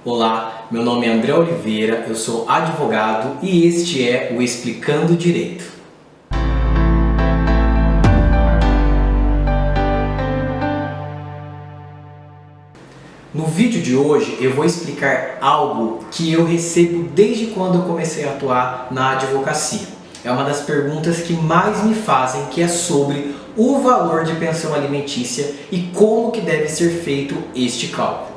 Olá, meu nome é André Oliveira, eu sou advogado e este é o Explicando Direito. No vídeo de hoje eu vou explicar algo que eu recebo desde quando eu comecei a atuar na advocacia. É uma das perguntas que mais me fazem, que é sobre o valor de pensão alimentícia e como que deve ser feito este cálculo.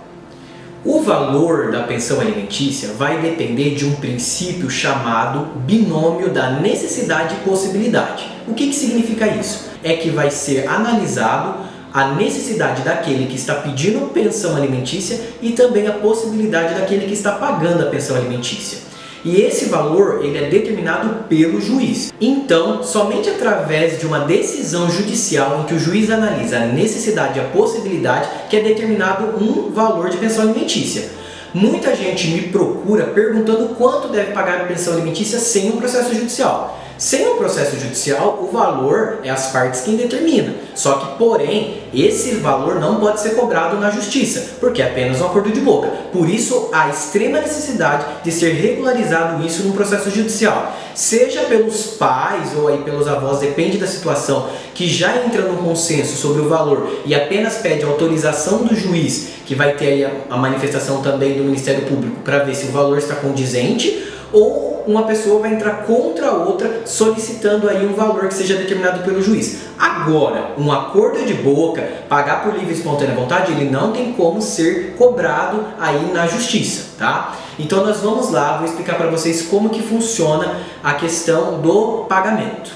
O valor da pensão alimentícia vai depender de um princípio chamado binômio da necessidade e possibilidade. O que significa isso? É que vai ser analisado a necessidade daquele que está pedindo pensão alimentícia e também a possibilidade daquele que está pagando a pensão alimentícia. E esse valor ele é determinado pelo juiz. Então, somente através de uma decisão judicial em que o juiz analisa a necessidade e a possibilidade que é determinado um valor de pensão alimentícia. Muita gente me procura perguntando quanto deve pagar a pensão alimentícia sem um processo judicial. Sem um processo judicial, o valor é as partes quem determina. Só que, porém, esse valor não pode ser cobrado na justiça, porque é apenas um acordo de boca. Por isso, há extrema necessidade de ser regularizado isso num processo judicial. Seja pelos pais ou aí pelos avós, depende da situação, que já entra no consenso sobre o valor e apenas pede autorização do juiz, que vai ter aí a manifestação também do Ministério Público para ver se o valor está condizente, ou uma pessoa vai entrar contra a outra solicitando aí um valor que seja determinado pelo juiz. Agora, um acordo de boca, pagar por livre e espontânea vontade, ele não tem como ser cobrado aí na justiça, tá? Então nós vamos lá, vou explicar para vocês como que funciona a questão do pagamento.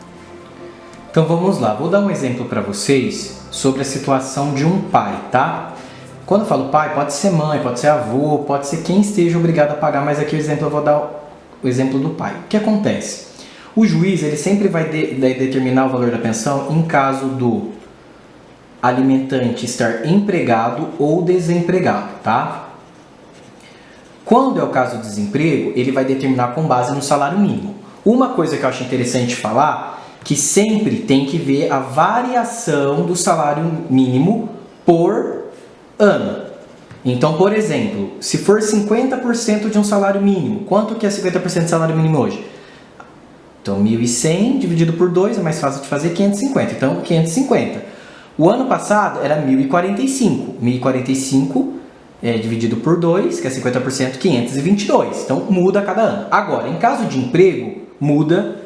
Então vamos lá, vou dar um exemplo para vocês sobre a situação de um pai, tá? Quando eu falo pai, pode ser mãe, pode ser avô, pode ser quem esteja obrigado a pagar, mas aqui o exemplo eu vou dar o exemplo do pai. O que acontece? O juiz ele sempre vai determinar o valor da pensão em caso do alimentante estar empregado ou desempregado, tá? Quando é o caso do desemprego, ele vai determinar com base no salário mínimo. Uma coisa que eu acho interessante falar, que sempre tem que ver a variação do salário mínimo por ano. Então, por exemplo, se for 50% de um salário mínimo, quanto que é 50% de salário mínimo hoje? Então, 1.100 dividido por 2 é mais fácil de fazer, 550. Então, 550. O ano passado era 1.045. 1.045 dividido por 2, que é 50%, 522. Então, muda a cada ano. Agora, em caso de emprego, muda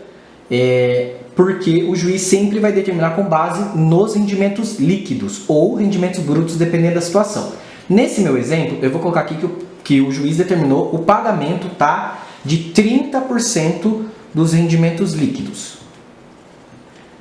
porque o juiz sempre vai determinar com base nos rendimentos líquidos ou rendimentos brutos, dependendo da situação. Nesse meu exemplo, eu vou colocar aqui que o juiz determinou o pagamento tá, de 30% dos rendimentos líquidos.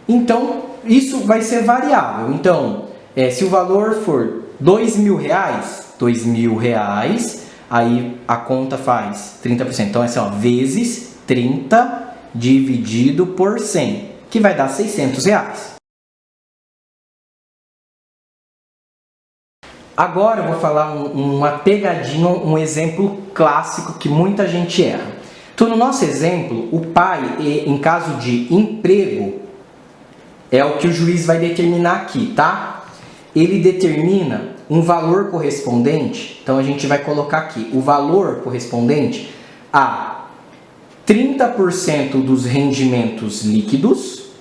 Então, isso vai ser variável. Então, se o valor for R$2.000, aí a conta faz 30%. Então, é assim, ó, vezes 30 dividido por 100, que vai dar R$600. Agora eu vou falar uma pegadinha, um exemplo clássico que muita gente erra. Então, no nosso exemplo, o pai, em caso de emprego, é o que o juiz vai determinar aqui, tá? Ele determina um valor correspondente, então a gente vai colocar aqui o valor correspondente a 30% dos rendimentos líquidos,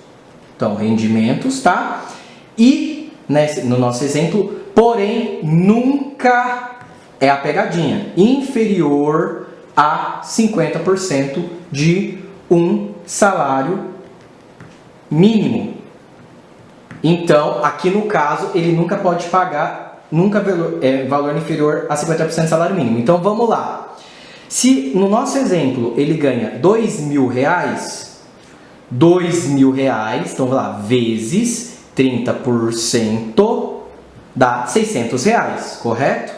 então rendimentos, tá? E, no nosso exemplo, porém, nunca é a pegadinha, inferior a 50% de um salário mínimo. Então, aqui no caso, ele nunca pode pagar valor inferior a 50% do salário mínimo. Então, vamos lá. Se no nosso exemplo ele ganha R$2.000, então vamos lá, vezes 30%, dá R$600, correto?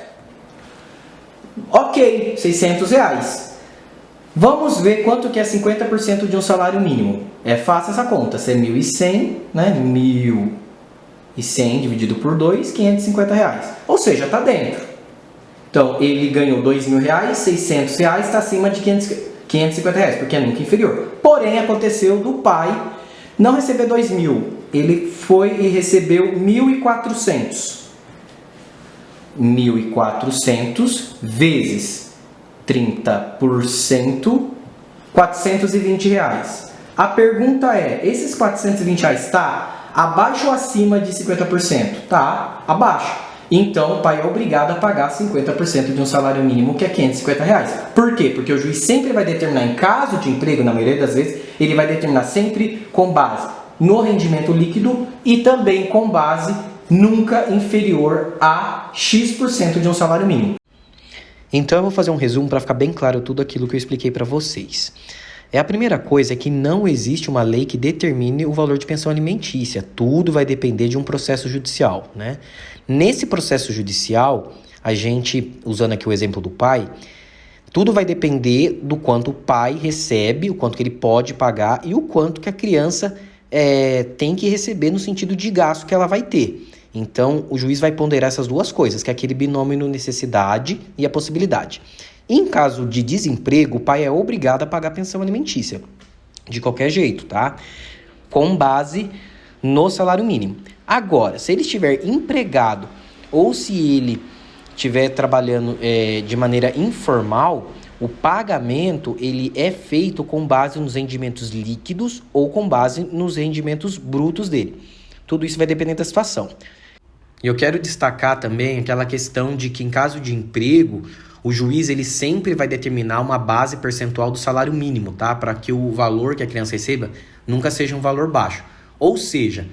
Ok, R$600. Vamos ver quanto que é 50% de um salário mínimo. É fácil essa conta, se é 1.100, né? 1.100 dividido por 2, R$550. Ou seja, está dentro. Então, ele ganhou R$2.000, R$600 está acima de R$550, porque é nunca inferior. Porém, aconteceu do pai não receber 2.000, ele foi e recebeu 1.400. 1.400 vezes 30%, R$420. A pergunta é, esses R$420 está abaixo ou acima de 50%? Tá, abaixo. Então o pai é obrigado a pagar 50% de um salário mínimo, que é R$550. Por quê? Porque o juiz sempre vai determinar, em caso de emprego, na maioria das vezes, ele vai determinar sempre com base no rendimento líquido e também com base nunca inferior a X% de um salário mínimo. Então eu vou fazer um resumo para ficar bem claro tudo aquilo que eu expliquei para vocês. A primeira coisa é que não existe uma lei que determine o valor de pensão alimentícia. Tudo vai depender de um processo judicial, né? Nesse processo judicial, a gente, usando aqui o exemplo do pai, tudo vai depender do quanto o pai recebe, o quanto que ele pode pagar e o quanto que a criança tem que receber no sentido de gasto que ela vai ter. Então, o juiz vai ponderar essas duas coisas, que é aquele binômio necessidade e a possibilidade. Em caso de desemprego, o pai é obrigado a pagar pensão alimentícia, de qualquer jeito, tá? Com base no salário mínimo. Agora, se ele estiver empregado ou se ele estiver trabalhando de maneira informal, o pagamento ele é feito com base nos rendimentos líquidos ou com base nos rendimentos brutos dele. Tudo isso vai depender da situação. E eu quero destacar também aquela questão de que em caso de emprego, o juiz ele sempre vai determinar uma base percentual do salário mínimo, tá? Para que o valor que a criança receba nunca seja um valor baixo. Ou seja,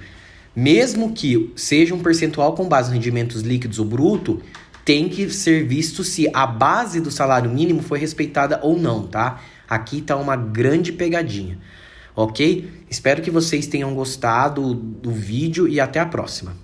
mesmo que seja um percentual com base em rendimentos líquidos ou bruto, tem que ser visto se a base do salário mínimo foi respeitada ou não, tá? Aqui está uma grande pegadinha, ok? Espero que vocês tenham gostado do vídeo e até a próxima.